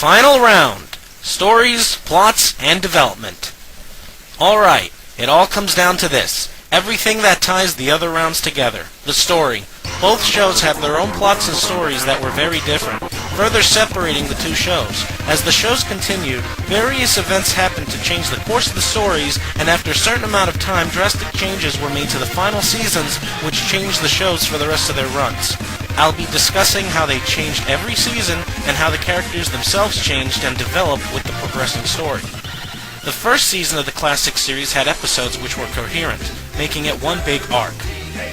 Final round. Stories, plots, and development. Alright, it all comes down to this. Everything that ties the other rounds together. The story. Both shows have their own plots and stories that were very different, further separating the two shows. As the shows continued, various events happened to change the course of the stories, and after a certain amount of time, drastic changes were made to the final seasons, which changed the shows for the rest of their runs. I'll be discussing how they changed every season, and how the characters themselves changed and developed with the progressing story. The first season of the classic series had episodes which were coherent, making it one big arc.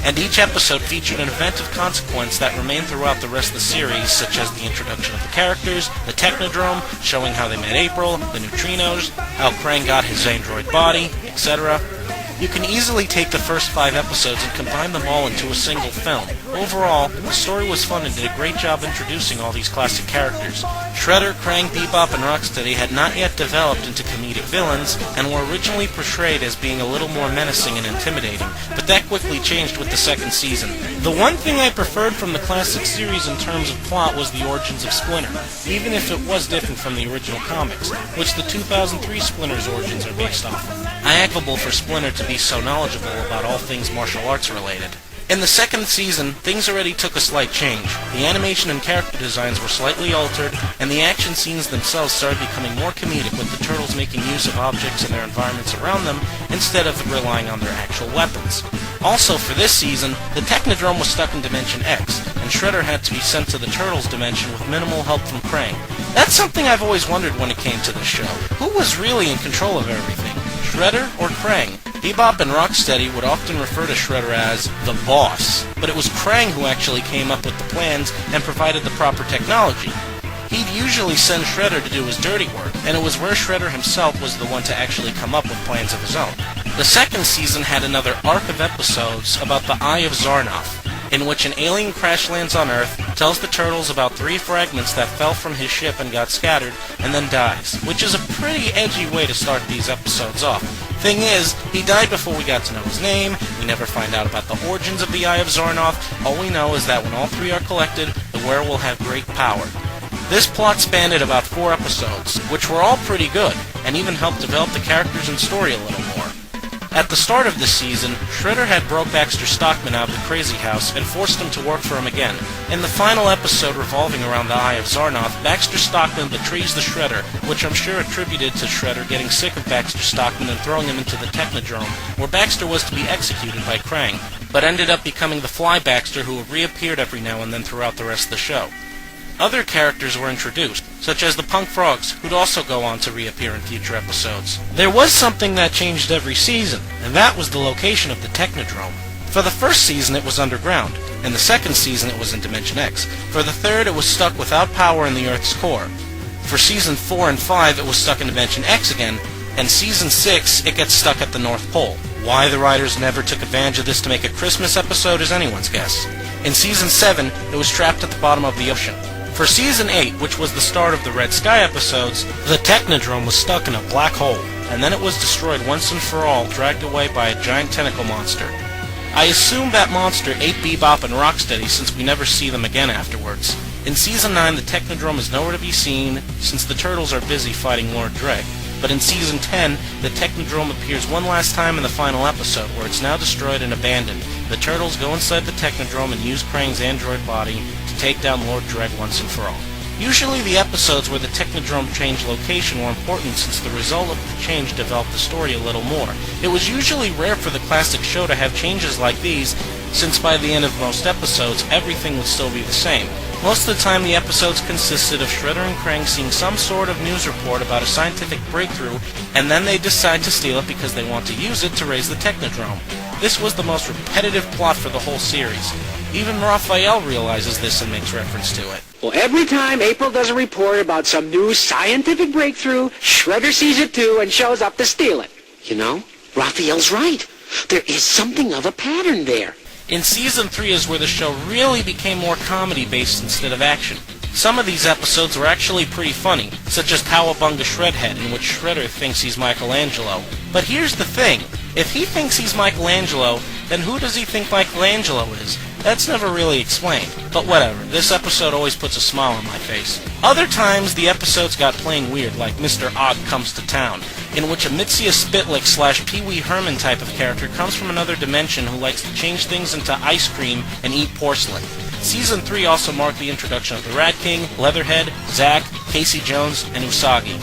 And each episode featured an event of consequence that remained throughout the rest of the series, such as the introduction of the characters, the Technodrome, showing how they met April, the neutrinos, how Krang got his android body, etc. You can easily take the first 5 episodes and combine them all into a single film. Overall, the story was fun and did a great job introducing all these classic characters. Shredder, Krang, Bebop, and Rocksteady had not yet developed into comedic villains, and were originally portrayed as being a little more menacing and intimidating, but that quickly changed with the second season. The one thing I preferred from the classic series in terms of plot was the origins of Splinter, even if it was different from the original comics, which the 2003 Splinter's origins are based off of. I admirable for Splinter to be so knowledgeable about all things martial arts related. In the second season, things already took a slight change. The animation and character designs were slightly altered, and the action scenes themselves started becoming more comedic, with the turtles making use of objects and their environments around them, instead of relying on their actual weapons. Also, for this season, the Technodrome was stuck in Dimension X, and Shredder had to be sent to the Turtles dimension with minimal help from Krang. That's something I've always wondered when it came to this show. Who was really in control of everything? Shredder or Krang? Bebop and Rocksteady would often refer to Shredder as the boss, but it was Krang who actually came up with the plans and provided the proper technology. He'd usually send Shredder to do his dirty work, and it was where Shredder himself was the one to actually come up with plans of his own. The second season had another arc of episodes about the Eye of Zarnoth, in which an alien crash lands on Earth, tells the Turtles about 3 fragments that fell from his ship and got scattered, and then dies, which is a pretty edgy way to start these episodes off. Thing is, he died before we got to know his name, we never find out about the origins of the Eye of Zarnoth. All we know is that when all 3 are collected, the wearer will have great power. This plot spanned about 4 episodes, which were all pretty good, and even helped develop the characters and story a little more. At the start of this season, Shredder had broke Baxter Stockman out of the Crazy House and forced him to work for him again. In the final episode revolving around the Eye of Zarnoth, Baxter Stockman betrays the Shredder, which I'm sure attributed to Shredder getting sick of Baxter Stockman and throwing him into the Technodrome, where Baxter was to be executed by Krang, but ended up becoming the Fly Baxter, who reappeared every now and then throughout the rest of the show. Other characters were introduced, such as the Punk Frogs, who'd also go on to reappear in future episodes. There was something that changed every season, and that was the location of the Technodrome. For the first season it was underground, in the second season it was in Dimension X. For the third it was stuck without power in the Earth's core. For season 4 and 5 it was stuck in Dimension X again, and season 6 it gets stuck at the North Pole. Why the writers never took advantage of this to make a Christmas episode is anyone's guess. In season 7 it was trapped at the bottom of the ocean. For Season 8, which was the start of the Red Sky episodes, the Technodrome was stuck in a black hole, and then it was destroyed once and for all, dragged away by a giant tentacle monster. I assume that monster ate Bebop and Rocksteady since we never see them again afterwards. In Season 9, the Technodrome is nowhere to be seen since the Turtles are busy fighting Lord Dreg. But in Season 10, the Technodrome appears one last time in the final episode, where it's now destroyed and abandoned. The Turtles go inside the Technodrome and use Krang's android body to take down Lord Dreg once and for all. Usually the episodes where the Technodrome changed location were important since the result of the change developed the story a little more. It was usually rare for the classic show to have changes like these, since by the end of most episodes, everything would still be the same. Most of the time the episodes consisted of Shredder and Krang seeing some sort of news report about a scientific breakthrough, and then they decide to steal it because they want to use it to raise the Technodrome. This was the most repetitive plot for the whole series. Even Raphael realizes this and makes reference to it. Well, every time April does a report about some new scientific breakthrough, Shredder sees it too and shows up to steal it. You know, Raphael's right. There is something of a pattern there. In Season 3 is where the show really became more comedy-based instead of action. Some of these episodes were actually pretty funny, such as Cowabunga Shredhead, in which Shredder thinks he's Michelangelo. But here's the thing. If he thinks he's Michelangelo, Then who does he think Michelangelo is? That's never really explained. But whatever, this episode always puts a smile on my face. Other times, the episodes got plain weird, like Mr. Ogg Comes to Town, in which a Mitsia Spitlick / Pee Wee Herman type of character comes from another dimension who likes to change things into ice cream and eat porcelain. Season 3 also marked the introduction of the Rat King, Leatherhead, Zack, Casey Jones, and Usagi.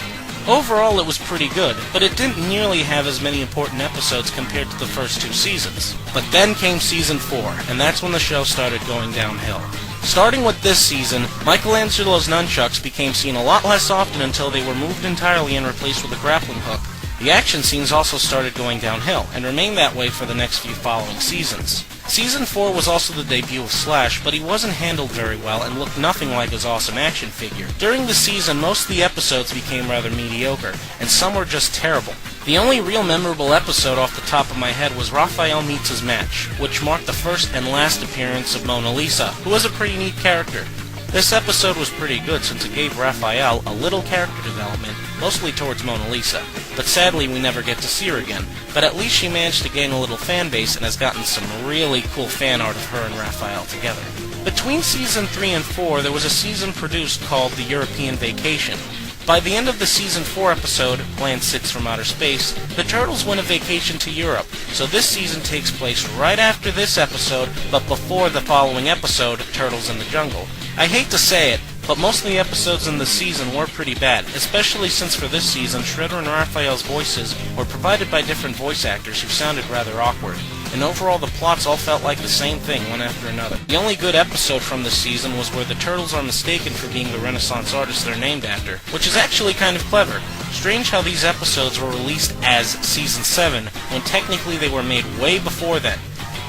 Overall, it was pretty good, but it didn't nearly have as many important episodes compared to the first 2 seasons. But then came Season 4, and that's when the show started going downhill. Starting with this season, Michelangelo's nunchucks became seen a lot less often until they were moved entirely and replaced with a grappling hook. The action scenes also started going downhill, and remained that way for the next few following seasons. Season 4 was also the debut of Slash, but he wasn't handled very well and looked nothing like his awesome action figure. During the season, most of the episodes became rather mediocre, and some were just terrible. The only real memorable episode off the top of my head was Raphael Meets His Match, which marked the first and last appearance of Mona Lisa, who was a pretty neat character. This episode was pretty good since it gave Raphael a little character development, mostly towards Mona Lisa, but sadly we never get to see her again. But at least she managed to gain a little fan base and has gotten some really cool fan art of her and Raphael together. Between Season 3 and 4, there was a season produced called The European Vacation. By the end of the Season 4 episode, Plan 6 from Outer Space, the Turtles went a vacation to Europe, so this season takes place right after this episode, but before the following episode, Turtles in the Jungle. I hate to say it, but most of the episodes in this season were pretty bad, especially since for this season, Shredder and Raphael's voices were provided by different voice actors who sounded rather awkward. And overall, the plots all felt like the same thing, one after another. The only good episode from this season was where the Turtles are mistaken for being the Renaissance artists they're named after, which is actually kind of clever. Strange how these episodes were released as Season 7, when technically they were made way before then.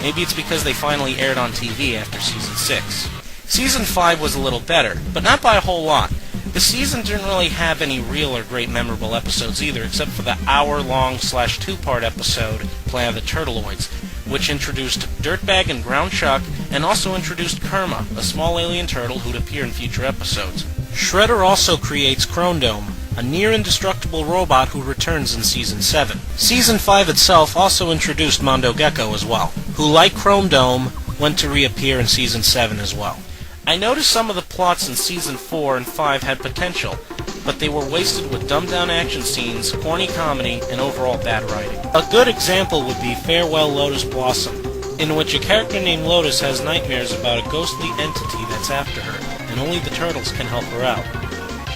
Maybe it's because they finally aired on TV after Season 6. Season 5 was a little better, but not by a whole lot. The season didn't really have any real or great memorable episodes either, except for the hour-long / 2-part episode, Plan of the Turtleoids, which introduced Dirtbag and Ground Chuck, and also introduced Kerma, a small alien turtle who'd appear in future episodes. Shredder also creates Chrome Dome, a near-indestructible robot who returns in Season 7. Season 5 itself also introduced Mondo Gecko as well, who, like Chrome Dome, went to reappear in Season 7 as well. I noticed some of the plots in Season 4 and 5 had potential, but they were wasted with dumbed-down action scenes, corny comedy, and overall bad writing. A good example would be Farewell Lotus Blossom, in which a character named Lotus has nightmares about a ghostly entity that's after her, and only the Turtles can help her out.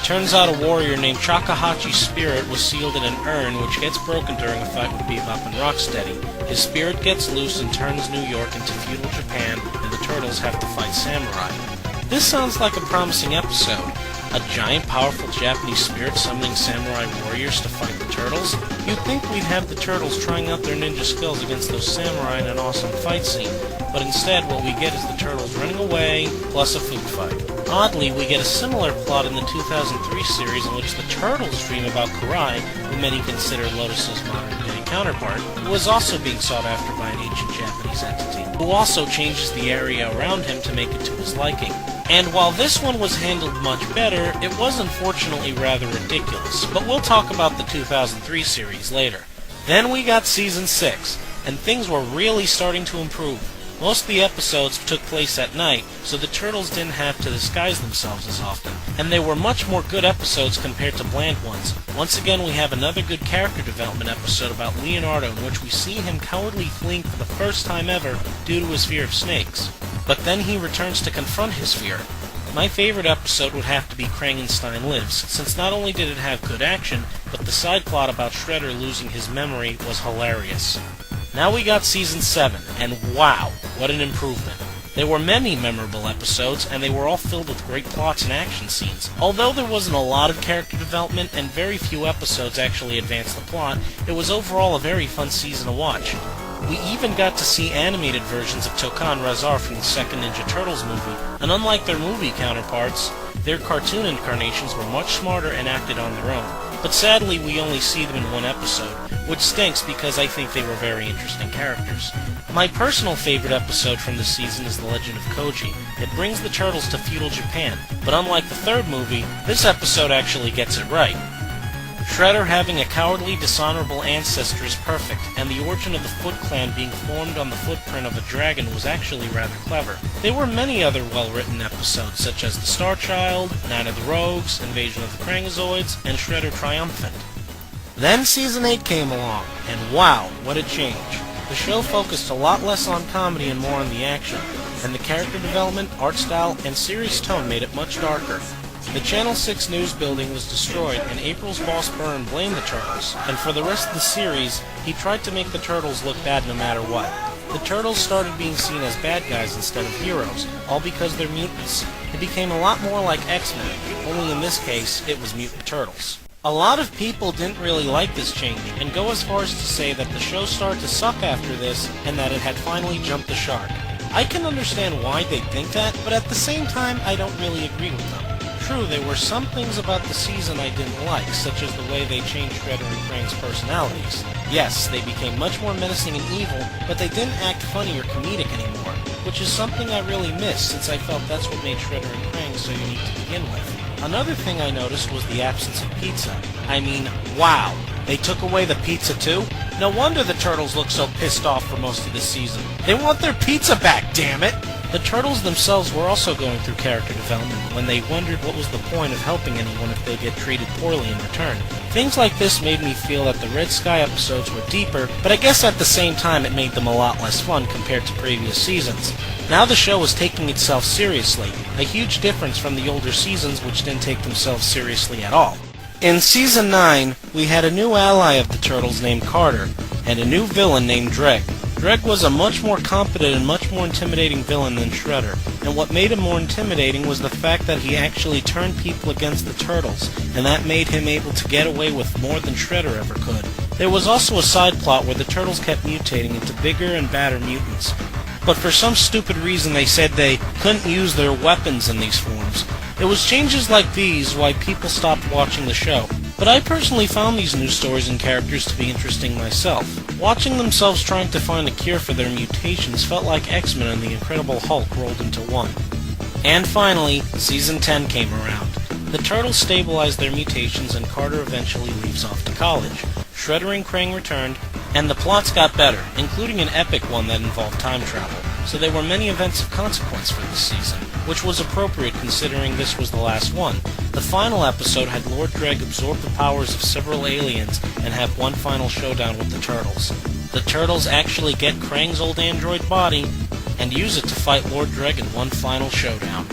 Turns out a warrior named Shakahachi's spirit was sealed in an urn which gets broken during a fight with Bebop and Rocksteady. His spirit gets loose and turns New York into feudal Japan, and the Turtles have to fight samurai. This sounds like a promising episode. A giant, powerful Japanese spirit summoning samurai warriors to fight the Turtles? You'd think we'd have the Turtles trying out their ninja skills against those samurai in an awesome fight scene, but instead what we get is the Turtles running away, plus a food fight. Oddly, we get a similar plot in the 2003 series in which the Turtles dream about Karai, who many consider Lotus's modern-day counterpart, who is also being sought after by an ancient Japanese entity, who also changes the area around him to make it to his liking. And while this one was handled much better, it was unfortunately rather ridiculous, but we'll talk about the 2003 series later. Then we got Season 6, and things were really starting to improve. Most of the episodes took place at night, so the Turtles didn't have to disguise themselves as often, and they were much more good episodes compared to bland ones. Once again, we have another good character development episode about Leonardo in which we see him cowardly fleeing for the first time ever due to his fear of snakes. But then he returns to confront his fear. My favorite episode would have to be Krankenstein Lives, since not only did it have good action, but the side plot about Shredder losing his memory was hilarious. Now we got Season 7, and wow, what an improvement. There were many memorable episodes, and they were all filled with great plots and action scenes. Although there wasn't a lot of character development, and very few episodes actually advanced the plot, it was overall a very fun season to watch. We even got to see animated versions of Tokan Razar from the second Ninja Turtles movie, and unlike their movie counterparts, their cartoon incarnations were much smarter and acted on their own. But sadly, we only see them in one episode, which stinks because I think they were very interesting characters. My personal favorite episode from this season is The Legend of Koji. It brings the Turtles to feudal Japan, but unlike the third movie, this episode actually gets it right. Shredder having a cowardly, dishonorable ancestor is perfect, and the origin of the Foot Clan being formed on the footprint of a dragon was actually rather clever. There were many other well-written episodes, such as The Star Child, Night of the Rogues, Invasion of the Kranglezoids, and Shredder Triumphant. Then Season 8 came along, and wow, what a change. The show focused a lot less on comedy and more on the action, and the character development, art style, and serious tone made it much darker. The Channel 6 news building was destroyed, and April's boss Byrne blamed the Turtles, and for the rest of the series, he tried to make the Turtles look bad no matter what. The Turtles started being seen as bad guys instead of heroes, all because they're mutants. It became a lot more like X-Men, only in this case, it was mutant turtles. A lot of people didn't really like this change, and go as far as to say that the show started to suck after this, and that it had finally jumped the shark. I can understand why they'd think that, but at the same time, I don't really agree with them. True, there were some things about the season I didn't like, such as the way they changed Shredder and Krang's personalities. Yes, they became much more menacing and evil, but they didn't act funny or comedic anymore, which is something I really missed since I felt that's what made Shredder and Krang so unique to begin with. Another thing I noticed was the absence of pizza. I mean, wow! They took away the pizza too? No wonder the Turtles look so pissed off for most of this season. They want their pizza back, damn it! The Turtles themselves were also going through character development when they wondered what was the point of helping anyone if they get treated poorly in return. Things like this made me feel that the Red Sky episodes were deeper, but I guess at the same time it made them a lot less fun compared to previous seasons. Now the show was taking itself seriously, a huge difference from the older seasons which didn't take themselves seriously at all. In Season 9, we had a new ally of the Turtles named Carter, and a new villain named Dreg. Dreg was a much more competent and much more intimidating villain than Shredder, and what made him more intimidating was the fact that he actually turned people against the Turtles, and that made him able to get away with more than Shredder ever could. There was also a side plot where the Turtles kept mutating into bigger and badder mutants, but for some stupid reason they said they couldn't use their weapons in these forms. It was changes like these why people stopped watching the show. But I personally found these new stories and characters to be interesting myself. Watching themselves trying to find a cure for their mutations felt like X-Men and the Incredible Hulk rolled into one. And finally, Season 10 came around. The Turtles stabilized their mutations and Carter eventually leaves off to college. Shredder and Krang returned, and the plots got better, including an epic one that involved time travel. So there were many events of consequence for this season, which was appropriate considering this was the last one. The final episode had Lord Dreg absorb the powers of several aliens and have one final showdown with the Turtles. The Turtles actually get Krang's old android body and use it to fight Lord Dreg in one final showdown.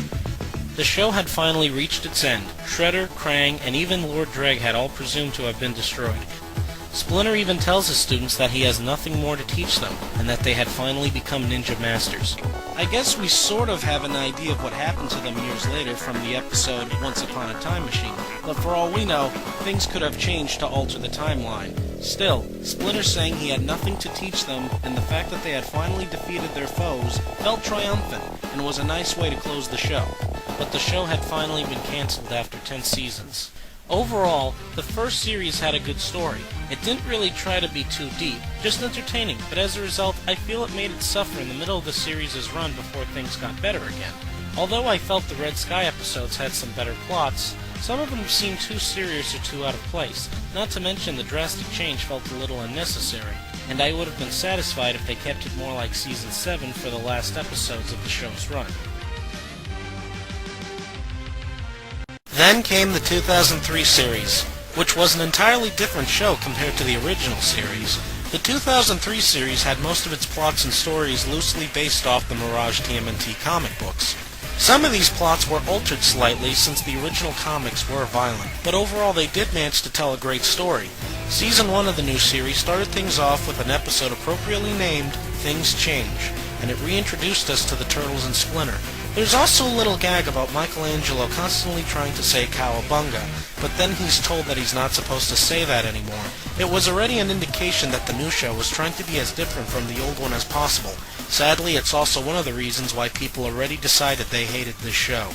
The show had finally reached its end. Shredder, Krang, and even Lord Dreg had all presumed to have been destroyed. Splinter even tells his students that he has nothing more to teach them, and that they had finally become ninja masters. I guess we sort of have an idea of what happened to them years later from the episode Once Upon a Time Machine, but for all we know, things could have changed to alter the timeline. Still, Splinter saying he had nothing to teach them, and the fact that they had finally defeated their foes, felt triumphant, and was a nice way to close the show. But the show had finally been cancelled after 10 seasons. Overall, the first series had a good story. It didn't really try to be too deep, just entertaining, but as a result, I feel it made it suffer in the middle of the series' run before things got better again. Although I felt the Red Sky episodes had some better plots, some of them seemed too serious or too out of place, not to mention the drastic change felt a little unnecessary, and I would have been satisfied if they kept it more like Season 7 for the last episodes of the show's run. Then came the 2003 series, which was an entirely different show compared to the original series. The 2003 series had most of its plots and stories loosely based off the Mirage TMNT comic books. Some of these plots were altered slightly since the original comics were violent, but overall they did manage to tell a great story. Season 1 of the new series started things off with an episode appropriately named Things Change, and it reintroduced us to the Turtles and Splinter. There's also a little gag about Michelangelo constantly trying to say cowabunga, but then he's told that he's not supposed to say that anymore. It was already an indication that the new show was trying to be as different from the old one as possible. Sadly, it's also one of the reasons why people already decided they hated this show.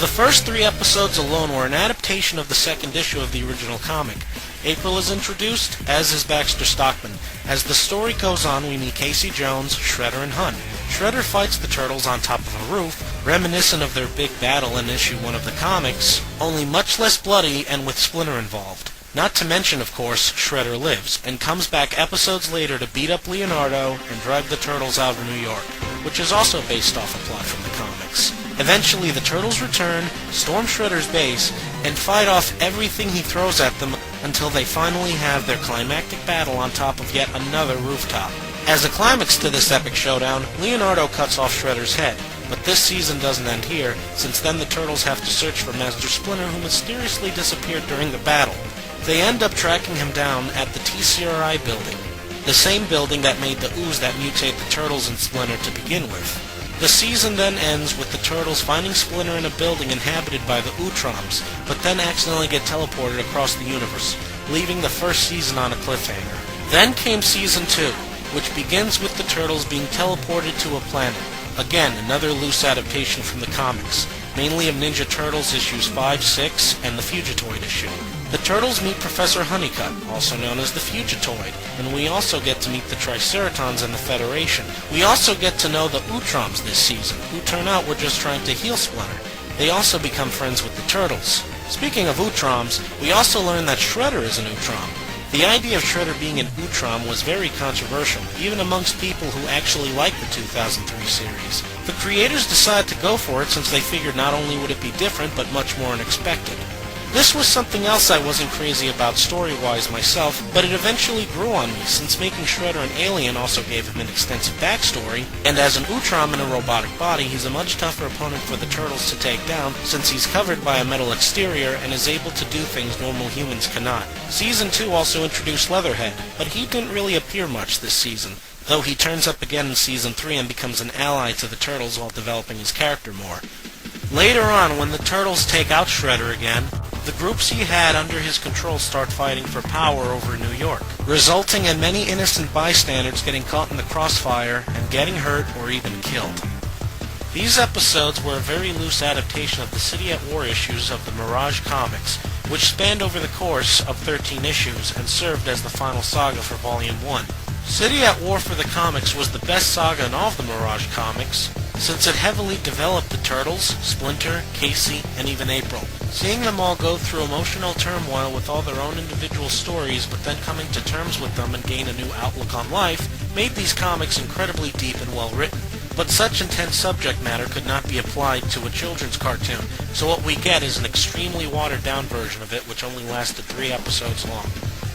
The first 3 episodes alone were an adaptation of the second issue of the original comic. April is introduced, as is Baxter Stockman. As the story goes on, we meet Casey Jones, Shredder, and Hun. Shredder fights the Turtles on top of a roof, reminiscent of their big battle in issue 1 of the comics, only much less bloody and with Splinter involved. Not to mention, of course, Shredder lives, and comes back episodes later to beat up Leonardo and drive the Turtles out of New York, which is also based off a plot from the comics. Eventually, the Turtles return, storm Shredder's base, and fight off everything he throws at them until they finally have their climactic battle on top of yet another rooftop. As a climax to this epic showdown, Leonardo cuts off Shredder's head, but this season doesn't end here, since then the Turtles have to search for Master Splinter, who mysteriously disappeared during the battle. They end up tracking him down at the TCRI building, the same building that made the ooze that mutate the Turtles and Splinter to begin with. The season then ends with the Turtles finding Splinter in a building inhabited by the Utroms, but then accidentally get teleported across the universe, leaving the first season on a cliffhanger. Then came Season 2, which begins with the Turtles being teleported to a planet. Again, another loose adaptation from the comics, mainly of Ninja Turtles issues 5, 6, and the Fugitoid issue. The Turtles meet Professor Honeycutt, also known as the Fugitoid, and we also get to meet the Triceratons and the Federation. We also get to know the Utroms this season, who turn out were just trying to heal Splinter. They also become friends with the Turtles. Speaking of Utroms, we also learn that Shredder is an Utrom. The idea of Shredder being an Utrom was very controversial, even amongst people who actually liked the 2003 series. The creators decided to go for it since they figured not only would it be different, but much more unexpected. This was something else I wasn't crazy about story-wise myself, but it eventually grew on me since making Shredder an alien also gave him an extensive backstory, and as an Utrom in a robotic body, he's a much tougher opponent for the Turtles to take down since he's covered by a metal exterior and is able to do things normal humans cannot. Season 2 also introduced Leatherhead, but he didn't really appear much this season, though he turns up again in Season 3 and becomes an ally to the Turtles while developing his character more. Later on, when the Turtles take out Shredder again, the groups he had under his control start fighting for power over New York, resulting in many innocent bystanders getting caught in the crossfire and getting hurt or even killed. These episodes were a very loose adaptation of the City at War issues of the Mirage comics, which spanned over the course of 13 issues and served as the final saga for Volume 1. City at War for the comics was the best saga in all of the Mirage comics, since it heavily developed the Turtles, Splinter, Casey, and even April. Seeing them all go through emotional turmoil with all their own individual stories, but then coming to terms with them and gain a new outlook on life, made these comics incredibly deep and well written. But such intense subject matter could not be applied to a children's cartoon, so what we get is an extremely watered down version of it, which only lasted 3 episodes long.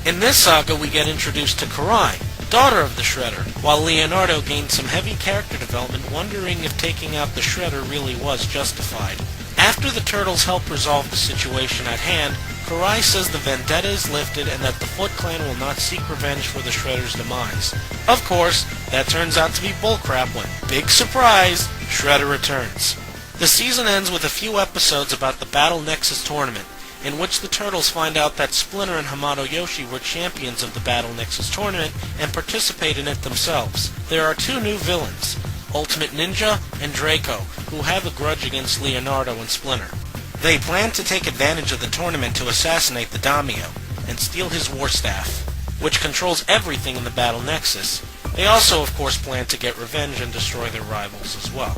In this saga, we get introduced to Karai, daughter of the Shredder, while Leonardo gained some heavy character development, wondering if taking out the Shredder really was justified. After the Turtles help resolve the situation at hand, Karai says the vendetta is lifted and that the Foot Clan will not seek revenge for the Shredder's demise. Of course, that turns out to be bullcrap when, big surprise, Shredder returns. The season ends with a few episodes about the Battle Nexus tournament, in which the Turtles find out that Splinter and Hamato Yoshi were champions of the Battle Nexus tournament and participate in it themselves. There are 2 new villains, Ultimate Ninja and Draco, who have a grudge against Leonardo and Splinter. They plan to take advantage of the tournament to assassinate the Daimyo and steal his war staff, which controls everything in the Battle Nexus. They also, of course, plan to get revenge and destroy their rivals as well.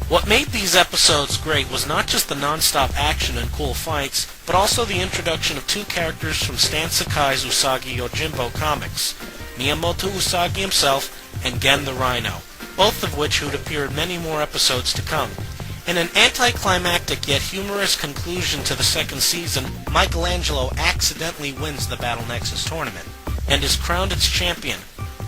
What made these episodes great was not just the non-stop action and cool fights, but also the introduction of 2 characters from Stan Sakai's Usagi Yojimbo comics, Miyamoto Usagi himself and Gen the Rhino, both of which would appear in many more episodes to come. In an anticlimactic yet humorous conclusion to the 2nd season, Michelangelo accidentally wins the Battle Nexus tournament, and is crowned its champion,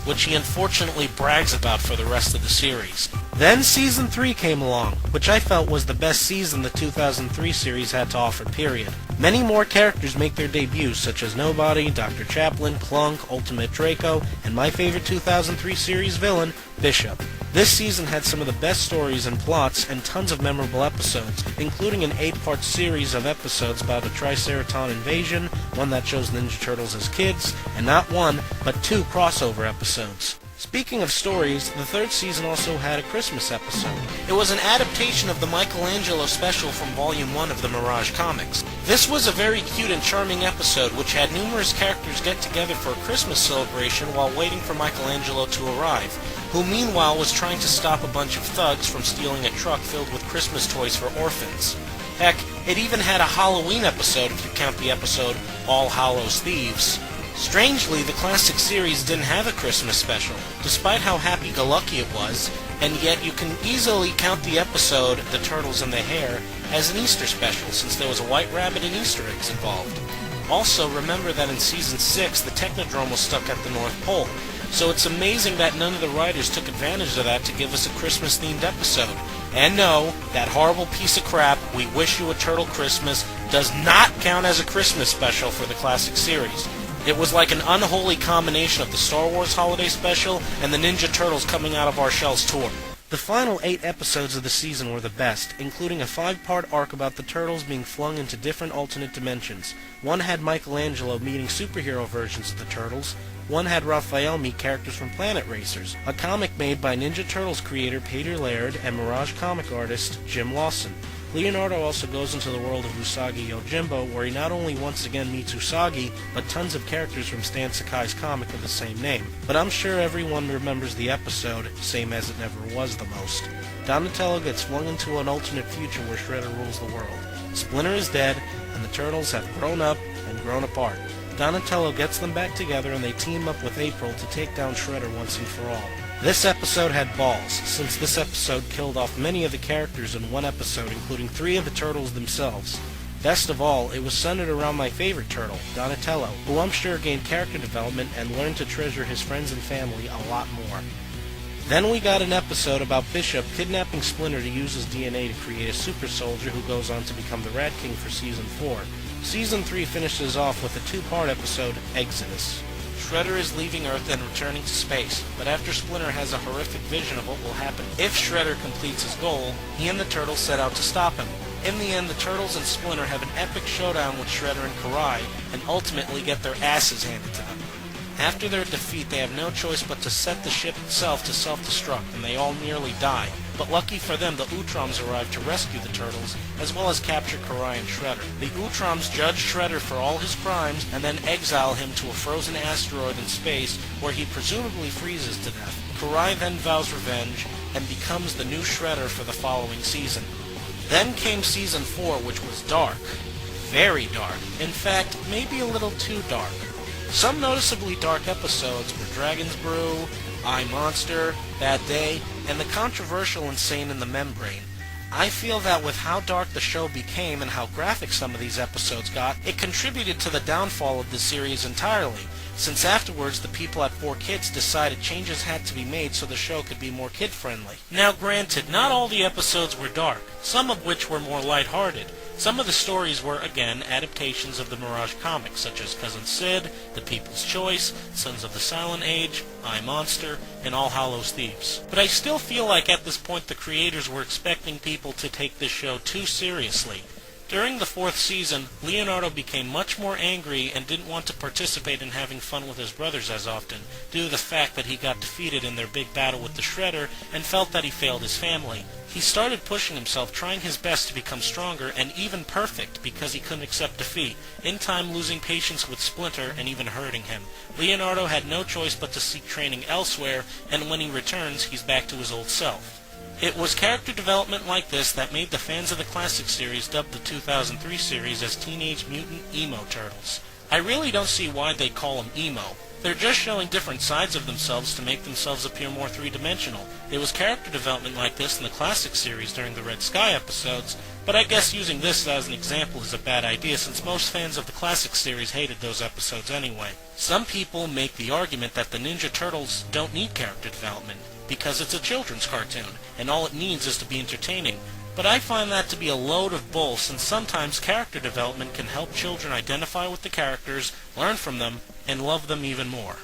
which he unfortunately brags about for the rest of the series. Then Season 3 came along, which I felt was the best season the 2003 series had to offer, period. Many more characters make their debuts, such as Nobody, Dr. Chaplin, Clunk, Ultimate Draco, and my favorite 2003 series villain, Bishop. This season had some of the best stories and plots, and tons of memorable episodes, including an 8-part series of episodes about a Triceraton invasion, one that shows Ninja Turtles as kids, and not 1, but 2 crossover episodes. Speaking of stories, the 3rd season also had a Christmas episode. It was an adaptation of the Michelangelo special from Volume 1 of the Mirage comics. This was a very cute and charming episode which had numerous characters get together for a Christmas celebration while waiting for Michelangelo to arrive, who meanwhile was trying to stop a bunch of thugs from stealing a truck filled with Christmas toys for orphans. Heck, it even had a Halloween episode if you count the episode All Hallows Thieves. Strangely, the classic series didn't have a Christmas special, despite how happy-go-lucky it was, and yet you can easily count the episode The Turtles and the Hare as an Easter special, since there was a white rabbit and Easter eggs involved. Also, remember that in Season 6, the Technodrome was stuck at the North Pole, so it's amazing that none of the writers took advantage of that to give us a Christmas-themed episode. And no, that horrible piece of crap, We Wish You a Turtle Christmas, does not count as a Christmas special for the classic series. It was like an unholy combination of the Star Wars Holiday Special and the Ninja Turtles Coming Out of Our Shells tour. The final 8 episodes of the season were the best, including a 5-part arc about the Turtles being flung into different alternate dimensions. One had Michelangelo meeting superhero versions of the Turtles. One had Raphael meet characters from Planet Racers, a comic made by Ninja Turtles creator Peter Laird and Mirage comic artist Jim Lawson. Leonardo also goes into the world of Usagi Yojimbo, where he not only once again meets Usagi, but tons of characters from Stan Sakai's comic of the same name. But I'm sure everyone remembers the episode, same as it never was the most. Donatello gets flung into an alternate future where Shredder rules the world. Splinter is dead, and the Turtles have grown up and grown apart. Donatello gets them back together and they team up with April to take down Shredder once and for all. This episode had balls, since this episode killed off many of the characters in one episode, including 3 of the Turtles themselves. Best of all, it was centered around my favorite turtle, Donatello, who I'm sure gained character development and learned to treasure his friends and family a lot more. Then we got an episode about Bishop kidnapping Splinter to use his DNA to create a super soldier who goes on to become the Rat King for Season 4. Season 3 finishes off with a 2-part episode, Exodus. Shredder is leaving Earth and returning to space, but after Splinter has a horrific vision of what will happen if Shredder completes his goal, he and the Turtles set out to stop him. In the end, the Turtles and Splinter have an epic showdown with Shredder and Karai, and ultimately get their asses handed to them. After their defeat, they have no choice but to set the ship itself to self-destruct, and they all nearly die. But lucky for them, the Utroms arrive to rescue the Turtles, as well as capture Karai and Shredder. The Utroms judge Shredder for all his crimes, and then exile him to a frozen asteroid in space, where he presumably freezes to death. Karai then vows revenge, and becomes the new Shredder for the following season. Then came Season 4, which was dark. Very dark. In fact, maybe a little too dark. Some noticeably dark episodes were Dragon's Brew, I, Monster, Bad Day, and the controversial Insane in the Membrane. I feel that with how dark the show became and how graphic some of these episodes got, it contributed to the downfall of the series entirely, since afterwards the people at 4Kids decided changes had to be made so the show could be more kid-friendly. Now granted, not all the episodes were dark, some of which were more lighthearted. Some of the stories were, again, adaptations of the Mirage comics, such as Cousin Sid, The People's Choice, Sons of the Silent Age, I, Monster, and All Hallows Thieves. But I still feel like at this point the creators were expecting people to take this show too seriously. During the 4th season, Leonardo became much more angry and didn't want to participate in having fun with his brothers as often, due to the fact that he got defeated in their big battle with the Shredder and felt that he failed his family. He started pushing himself, trying his best to become stronger and even perfect because he couldn't accept defeat, in time losing patience with Splinter and even hurting him. Leonardo had no choice but to seek training elsewhere, and when he returns, he's back to his old self. It was character development like this that made the fans of the classic series dub the 2003 series as Teenage Mutant Emo Turtles. I really don't see why they call them emo. They're just showing different sides of themselves to make themselves appear more three-dimensional. It was character development like this in the classic series during the Red Sky episodes, but I guess using this as an example is a bad idea since most fans of the classic series hated those episodes anyway. Some people make the argument that the Ninja Turtles don't need character development, because it's a children's cartoon, and all it needs is to be entertaining. But I find that to be a load of bull, since sometimes character development can help children identify with the characters, learn from them, and love them even more.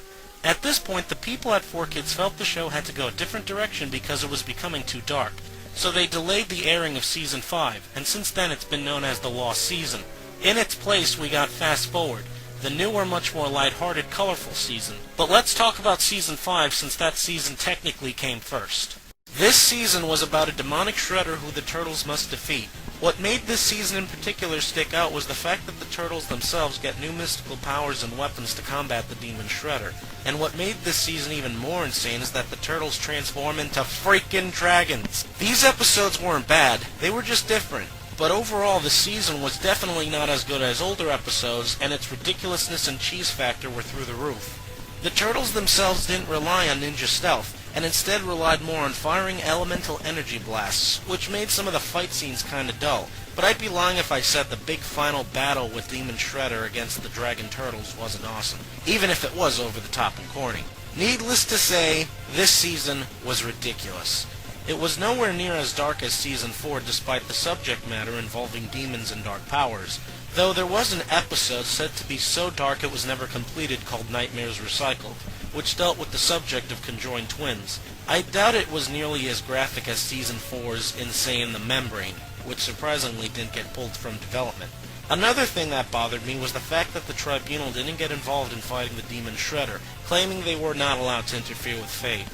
At this point, the people at 4Kids felt the show had to go a different direction because it was becoming too dark, so they delayed the airing of Season 5, and since then it's been known as the Lost Season. In its place, we got Fast Forward, the newer, much more lighthearted, colorful season. But let's talk about Season 5 since that season technically came first. This season was about a demonic Shredder who the Turtles must defeat. What made this season in particular stick out was the fact that the Turtles themselves get new mystical powers and weapons to combat the demon Shredder. And what made this season even more insane is that the Turtles transform into freaking dragons. These episodes weren't bad, they were just different. But overall, the season was definitely not as good as older episodes, and its ridiculousness and cheese factor were through the roof. The Turtles themselves didn't rely on ninja stealth, and instead relied more on firing elemental energy blasts, which made some of the fight scenes kinda dull, but I'd be lying if I said the big final battle with Demon Shredder against the Dragon Turtles wasn't awesome, even if it was over the top and corny. Needless to say, this season was ridiculous. It was nowhere near as dark as Season 4 despite the subject matter involving demons and dark powers, though there was an episode said to be so dark it was never completed called Nightmares Recycled, which dealt with the subject of conjoined twins. I doubt it was nearly as graphic as Season 4's Insane the Membrane, which surprisingly didn't get pulled from development. Another thing that bothered me was the fact that the Tribunal didn't get involved in fighting the Demon Shredder, claiming they were not allowed to interfere with fate.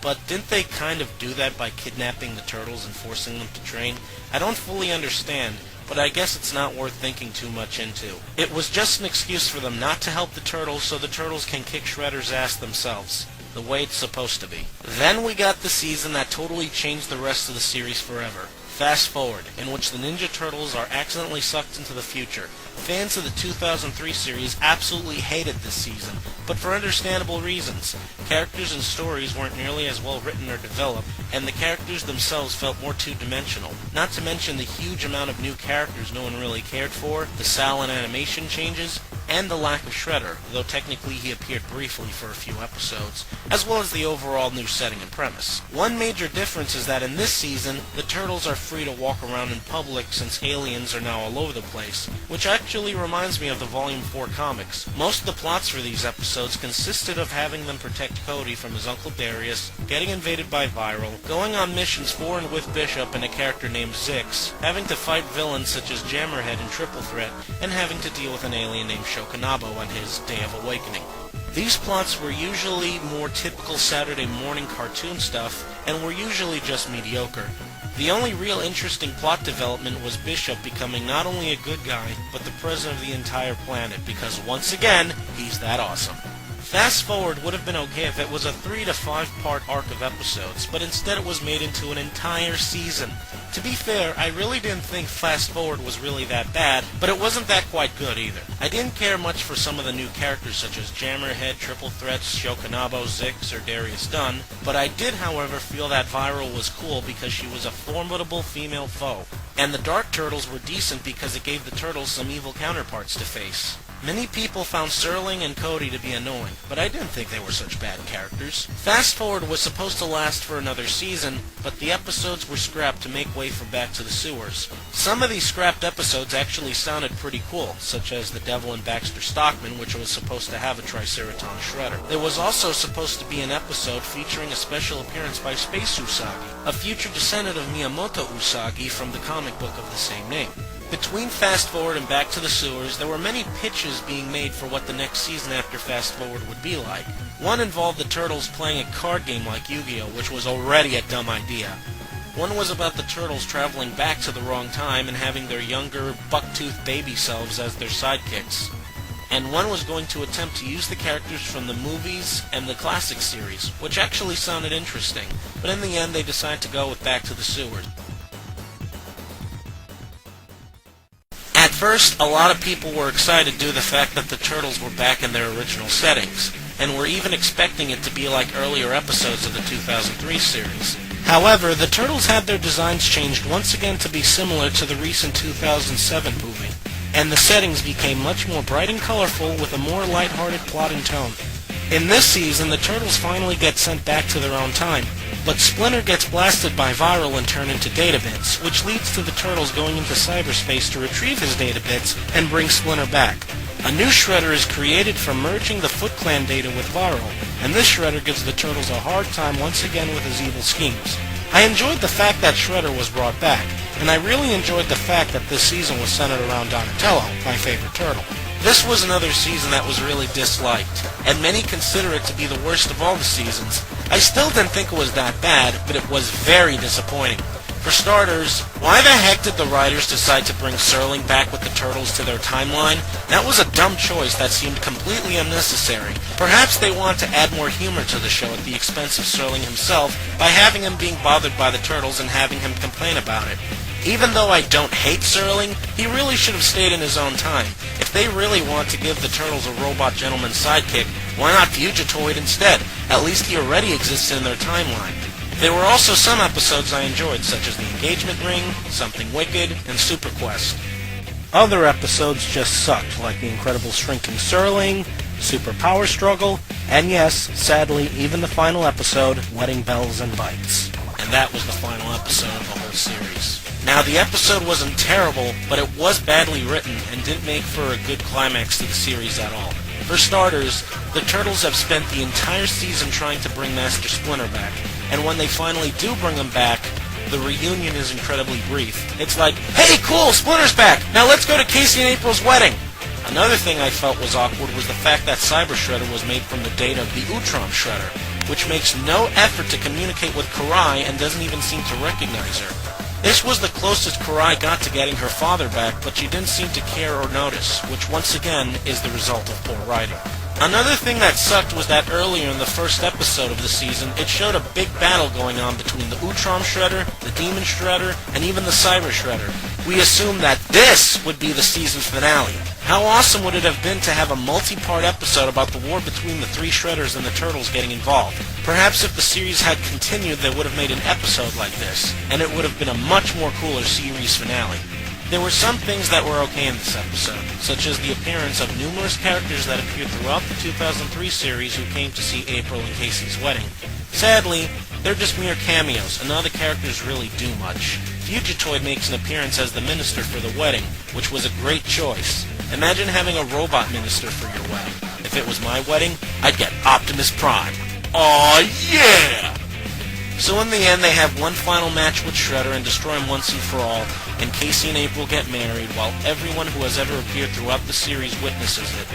But didn't they kind of do that by kidnapping the Turtles and forcing them to train? I don't fully understand, but I guess it's not worth thinking too much into. It was just an excuse for them not to help the Turtles so the Turtles can kick Shredder's ass themselves, the way it's supposed to be. Then we got the season that totally changed the rest of the series forever. Fast Forward, in which the Ninja Turtles are accidentally sucked into the future. Fans of the 2003 series absolutely hated this season, but for understandable reasons. Characters and stories weren't nearly as well written or developed, and the characters themselves felt more two-dimensional. Not to mention the huge amount of new characters no one really cared for, the silent animation changes, and the lack of Shredder, though technically he appeared briefly for a few episodes, as well as the overall new setting and premise. One major difference is that in this season, the Turtles are free to walk around in public since aliens are now all over the place, which actually reminds me of the Volume 4 comics. Most of the plots for these episodes consisted of having them protect Cody from his Uncle Darius, getting invaded by Viral, going on missions for and with Bishop and a character named Zix, having to fight villains such as Jammerhead and Triple Threat, and having to deal with an alien named Shokunabo on his Day of Awakening. These plots were usually more typical Saturday morning cartoon stuff, and were usually just mediocre. The only real interesting plot development was Bishop becoming not only a good guy, but the president of the entire planet, because once again, he's that awesome. Fast Forward would have been okay if it was a 3 to 5 part arc of episodes, but instead it was made into an entire season. To be fair, I really didn't think Fast Forward was really that bad, but it wasn't that quite good either. I didn't care much for some of the new characters such as Jammerhead, Triple Threat, Shokunabo, Zix, or Darius Dunn, but I did however feel that Viral was cool because she was a formidable female foe, and the Dark Turtles were decent because it gave the Turtles some evil counterparts to face. Many people found Sterling and Cody to be annoying, but I didn't think they were such bad characters. Fast Forward was supposed to last for another season, but the episodes were scrapped to make way for Back to the Sewers. Some of these scrapped episodes actually sounded pretty cool, such as The Devil and Baxter Stockman, which was supposed to have a Triceraton Shredder. There was also supposed to be an episode featuring a special appearance by Space Usagi, a future descendant of Miyamoto Usagi from the comic book of the same name. Between Fast Forward and Back to the Sewers, there were many pitches being made for what the next season after Fast Forward would be like. One involved the Turtles playing a card game like Yu-Gi-Oh!, which was already a dumb idea. One was about the Turtles traveling back to the wrong time and having their younger, buck-toothed baby selves as their sidekicks. And one was going to attempt to use the characters from the movies and the classic series, which actually sounded interesting, but in the end they decided to go with Back to the Sewers. At first, a lot of people were excited due to the fact that the Turtles were back in their original settings, and were even expecting it to be like earlier episodes of the 2003 series. However, the Turtles had their designs changed once again to be similar to the recent 2007 movie, and the settings became much more bright and colorful with a more lighthearted plot and tone. In this season, the Turtles finally get sent back to their own time, but Splinter gets blasted by Viral and turned into data bits, which leads to the Turtles going into cyberspace to retrieve his data bits and bring Splinter back. A new Shredder is created from merging the Foot Clan data with Viral, and this Shredder gives the Turtles a hard time once again with his evil schemes. I enjoyed the fact that Shredder was brought back, and I really enjoyed the fact that this season was centered around Donatello, my favorite turtle. This was another season that was really disliked, and many consider it to be the worst of all the seasons. I still didn't think it was that bad, but it was very disappointing. For starters, why the heck did the writers decide to bring Serling back with the Turtles to their timeline? That was a dumb choice that seemed completely unnecessary. Perhaps they wanted to add more humor to the show at the expense of Serling himself by having him being bothered by the Turtles and having him complain about it. Even though I don't hate Serling, he really should have stayed in his own time. If they really want to give the Turtles a robot gentleman sidekick, why not Fugitoid instead? At least he already exists in their timeline. There were also some episodes I enjoyed, such as The Engagement Ring, Something Wicked, and Super Quest. Other episodes just sucked, like The Incredible Shrinking Serling, Super Power Struggle, and yes, sadly, even the final episode, Wedding Bells and Bites. And that was the final episode of the whole series. Now, the episode wasn't terrible, but it was badly written and didn't make for a good climax to the series at all. For starters, the Turtles have spent the entire season trying to bring Master Splinter back, and when they finally do bring him back, the reunion is incredibly brief. It's like, hey, cool, Splinter's back! Now let's go to Casey and April's wedding! Another thing I felt was awkward was the fact that Cyber Shredder was made from the data of the Utrom Shredder, which makes no effort to communicate with Karai and doesn't even seem to recognize her. This was the closest Karai got to getting her father back, but she didn't seem to care or notice, which once again is the result of poor writing. Another thing that sucked was that earlier in the first episode of the season, it showed a big battle going on between the Utrom Shredder, the Demon Shredder, and even the Cyber Shredder. We assumed that this would be the season finale. How awesome would it have been to have a multi-part episode about the war between the three Shredders and the Turtles getting involved? Perhaps if the series had continued, they would have made an episode like this, and it would have been a much more cooler series finale. There were some things that were okay in this episode, such as the appearance of numerous characters that appeared throughout the 2003 series who came to see April and Casey's wedding. Sadly, they're just mere cameos, and none of the characters really do much. Fugitoid makes an appearance as the minister for the wedding, which was a great choice. Imagine having a robot minister for your wedding. If it was my wedding, I'd get Optimus Prime. Aw, yeah! So in the end, they have one final match with Shredder and destroy him once and for all, and Casey and April get married while everyone who has ever appeared throughout the series witnesses it.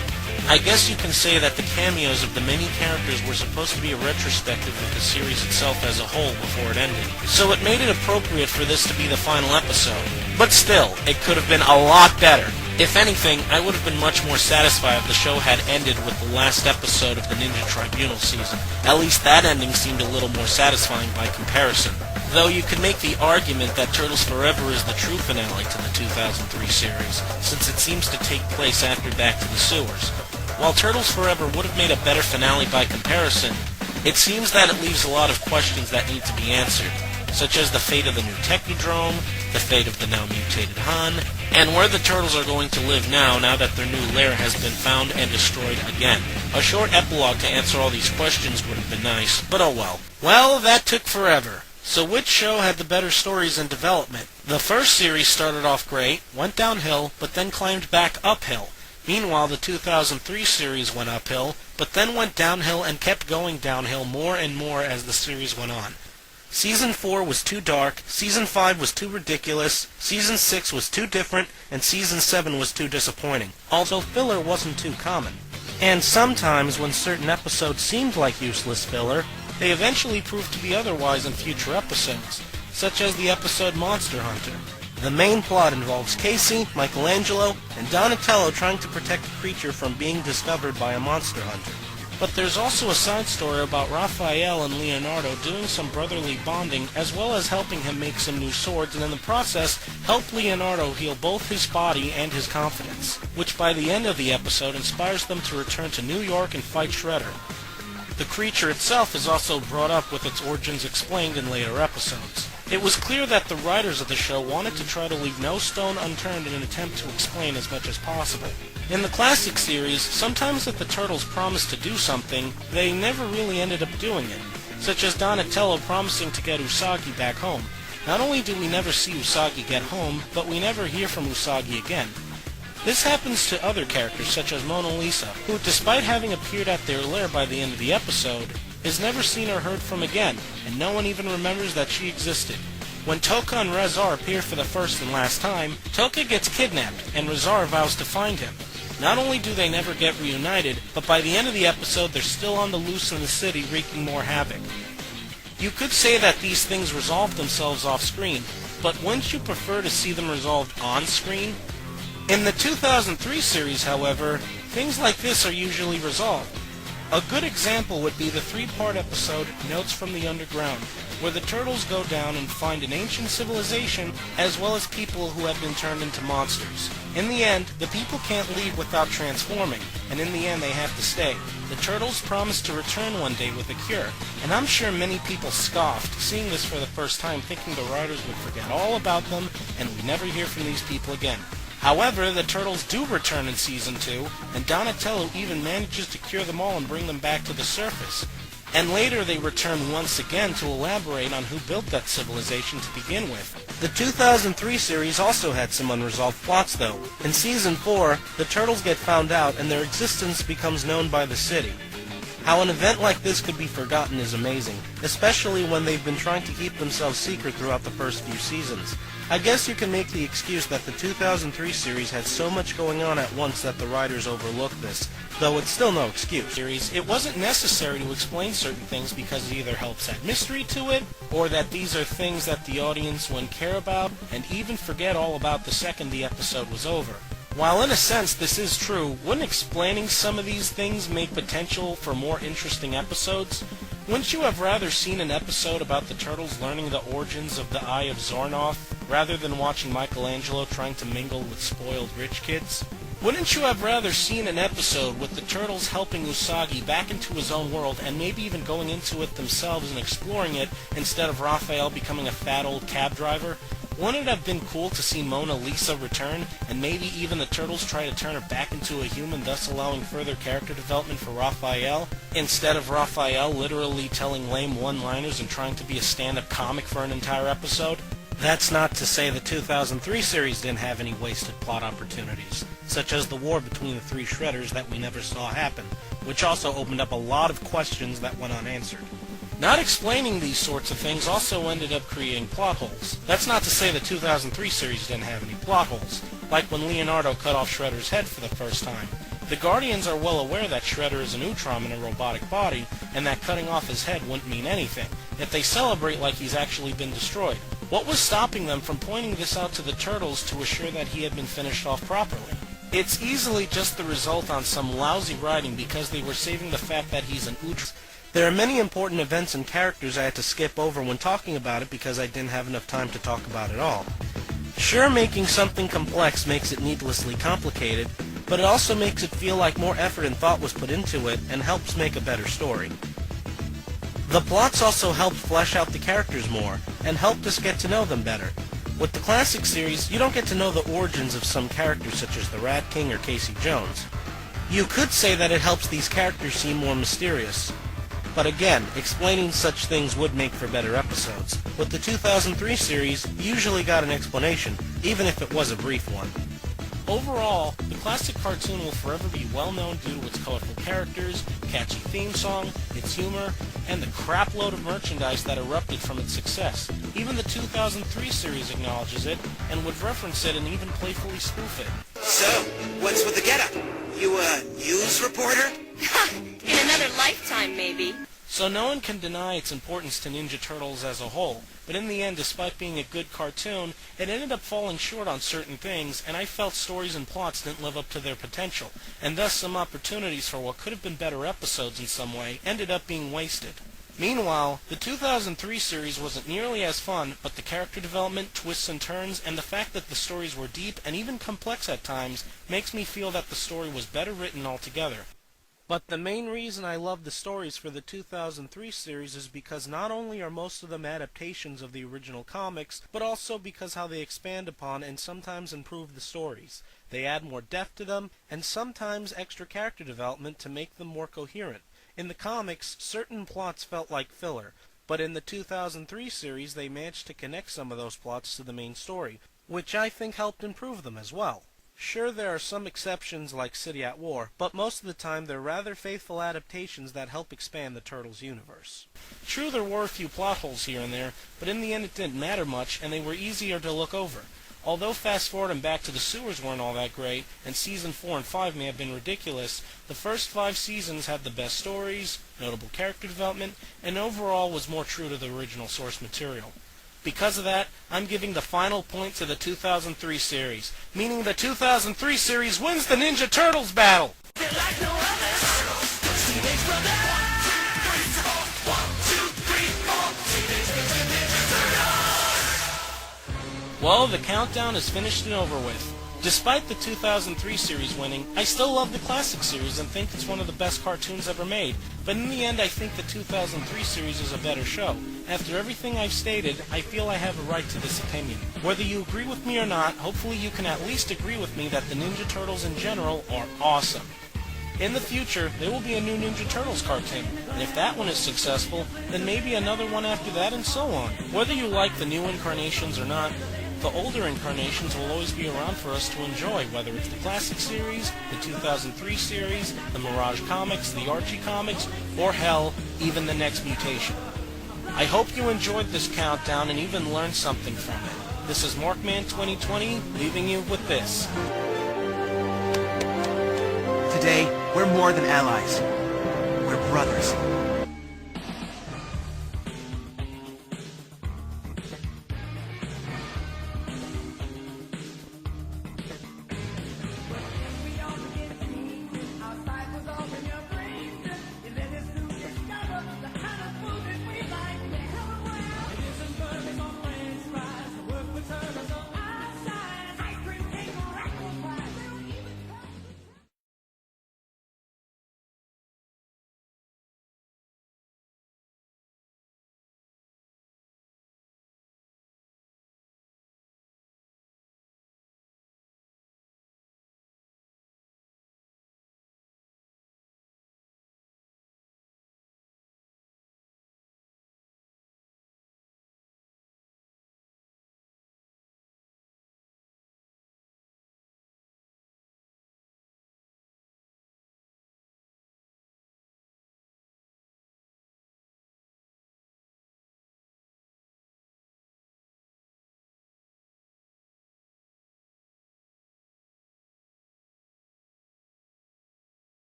I guess you can say that the cameos of the many characters were supposed to be a retrospective of the series itself as a whole before it ended, so it made it appropriate for this to be the final episode. But still, it could have been a lot better. If anything, I would have been much more satisfied if the show had ended with the last episode of the Ninja Tribunal season. At least that ending seemed a little more satisfying by comparison. Though you could make the argument that Turtles Forever is the true finale to the 2003 series, since it seems to take place after Back to the Sewers. While Turtles Forever would have made a better finale by comparison, it seems that it leaves a lot of questions that need to be answered, such as the fate of the new Technodrome, the fate of the now mutated Han, and where the Turtles are going to live now that their new lair has been found and destroyed again. A short epilogue to answer all these questions would have been nice, but oh well. Well, that took forever. So which show had the better stories and development? The first series started off great, went downhill, but then climbed back uphill. Meanwhile, the 2003 series went uphill, but then went downhill and kept going downhill more and more as the series went on. Season 4 was too dark, Season 5 was too ridiculous, Season 6 was too different, and Season 7 was too disappointing, although filler wasn't too common. And sometimes, when certain episodes seemed like useless filler, they eventually proved to be otherwise in future episodes, such as the episode Monster Hunter. The main plot involves Casey, Michelangelo, and Donatello trying to protect a creature from being discovered by a monster hunter. But there's also a side story about Raphael and Leonardo doing some brotherly bonding, as well as helping him make some new swords, and in the process, help Leonardo heal both his body and his confidence, which by the end of the episode inspires them to return to New York and fight Shredder. The creature itself is also brought up with its origins explained in later episodes. It was clear that the writers of the show wanted to try to leave no stone unturned in an attempt to explain as much as possible. In the classic series, sometimes if the Turtles promised to do something, they never really ended up doing it, such as Donatello promising to get Usagi back home. Not only do we never see Usagi get home, but we never hear from Usagi again. This happens to other characters such as Mona Lisa, who, despite having appeared at their lair by the end of the episode, is never seen or heard from again, and no one even remembers that she existed. When Tokka and Rezar appear for the first and last time, Tokka gets kidnapped, and Rezar vows to find him. Not only do they never get reunited, but by the end of the episode they're still on the loose in the city wreaking more havoc. You could say that these things resolve themselves off-screen, but wouldn't you prefer to see them resolved on-screen? In the 2003 series, however, things like this are usually resolved. A good example would be the three-part episode Notes from the Underground, where the Turtles go down and find an ancient civilization as well as people who have been turned into monsters. In the end, the people can't leave without transforming, and in the end they have to stay. The Turtles promise to return one day with a cure, and I'm sure many people scoffed, seeing this for the first time, thinking the writers would forget all about them and we'd never hear from these people again. However, the Turtles do return in Season 2, and Donatello even manages to cure them all and bring them back to the surface. And later they return once again to elaborate on who built that civilization to begin with. The 2003 series also had some unresolved plots though. In Season 4, the Turtles get found out and their existence becomes known by the city. How an event like this could be forgotten is amazing, especially when they've been trying to keep themselves secret throughout the first few seasons. I guess you can make the excuse that the 2003 series had so much going on at once that the writers overlooked this, though it's still no excuse. It wasn't necessary to explain certain things because it either helps add mystery to it, or that these are things that the audience wouldn't care about, and even forget all about the second the episode was over. While in a sense this is true, wouldn't explaining some of these things make potential for more interesting episodes? Wouldn't you have rather seen an episode about the Turtles learning the origins of the Eye of Zornoth, rather than watching Michelangelo trying to mingle with spoiled rich kids? Wouldn't you have rather seen an episode with the Turtles helping Usagi back into his own world and maybe even going into it themselves and exploring it instead of Raphael becoming a fat old cab driver? Wouldn't it have been cool to see Mona Lisa return, and maybe even the Turtles try to turn her back into a human, thus allowing further character development for Raphael, instead of Raphael literally telling lame one-liners and trying to be a stand-up comic for an entire episode? That's not to say the 2003 series didn't have any wasted plot opportunities, such as the war between the three Shredders that we never saw happen, which also opened up a lot of questions that went unanswered. Not explaining these sorts of things also ended up creating plot holes. That's not to say the 2003 series didn't have any plot holes, like when Leonardo cut off Shredder's head for the first time. The Guardians are well aware that Shredder is an Utrom in a robotic body, and that cutting off his head wouldn't mean anything, yet they celebrate like he's actually been destroyed. What was stopping them from pointing this out to the Turtles to assure that he had been finished off properly? It's easily just the result on some lousy writing because they were saving the fact that he's an Utrom. There are many important events and characters I had to skip over when talking about it because I didn't have enough time to talk about it all. Sure, making something complex makes it needlessly complicated, but it also makes it feel like more effort and thought was put into it and helps make a better story. The plots also helped flesh out the characters more and helped us get to know them better. With the classic series, you don't get to know the origins of some characters such as the Rat King or Casey Jones. You could say that it helps these characters seem more mysterious. But again, explaining such things would make for better episodes. With the 2003 series, you usually got an explanation, even if it was a brief one. Overall, the classic cartoon will forever be well known due to its colorful characters, catchy theme song, its humor, and the crapload of merchandise that erupted from its success. Even the 2003 series acknowledges it, and would reference it and even playfully spoof it. So, what's with the getup? You a news reporter? In another lifetime, maybe. So no one can deny its importance to Ninja Turtles as a whole, but in the end, despite being a good cartoon, it ended up falling short on certain things, and I felt stories and plots didn't live up to their potential, and thus some opportunities for what could have been better episodes in some way ended up being wasted. Meanwhile, the 2003 series wasn't nearly as fun, but the character development, twists and turns, and the fact that the stories were deep and even complex at times makes me feel that the story was better written altogether. But the main reason I love the stories for the 2003 series is because not only are most of them adaptations of the original comics, but also because how they expand upon and sometimes improve the stories. They add more depth to them, and sometimes extra character development to make them more coherent. In the comics, certain plots felt like filler, but in the 2003 series they managed to connect some of those plots to the main story, which I think helped improve them as well. Sure, there are some exceptions like City at War, but most of the time they're rather faithful adaptations that help expand the Turtles universe. True, there were a few plot holes here and there, but in the end it didn't matter much, and they were easier to look over. Although Fast Forward and Back to the Sewers weren't all that great, and Season 4 and 5 may have been ridiculous, the first 5 seasons had the best stories, notable character development, and overall was more true to the original source material. Because of that, I'm giving the final point to the 2003 series, meaning the 2003 series wins the Ninja Turtles battle! Well, the countdown is finished and over with. Despite the 2003 series winning, I still love the classic series and think it's one of the best cartoons ever made. But in the end, I think the 2003 series is a better show. After everything I've stated, I feel I have a right to this opinion. Whether you agree with me or not, hopefully you can at least agree with me that the Ninja Turtles in general are awesome. In the future, there will be a new Ninja Turtles cartoon, and if that one is successful, then maybe another one after that and so on. Whether you like the new incarnations or not, the older incarnations will always be around for us to enjoy, whether it's the classic series, the 2003 series, the Mirage comics, the Archie comics, or hell, even the next mutation. I hope you enjoyed this countdown and even learned something from it. This is Markman 2020, leaving you with this. Today, we're more than allies. We're brothers.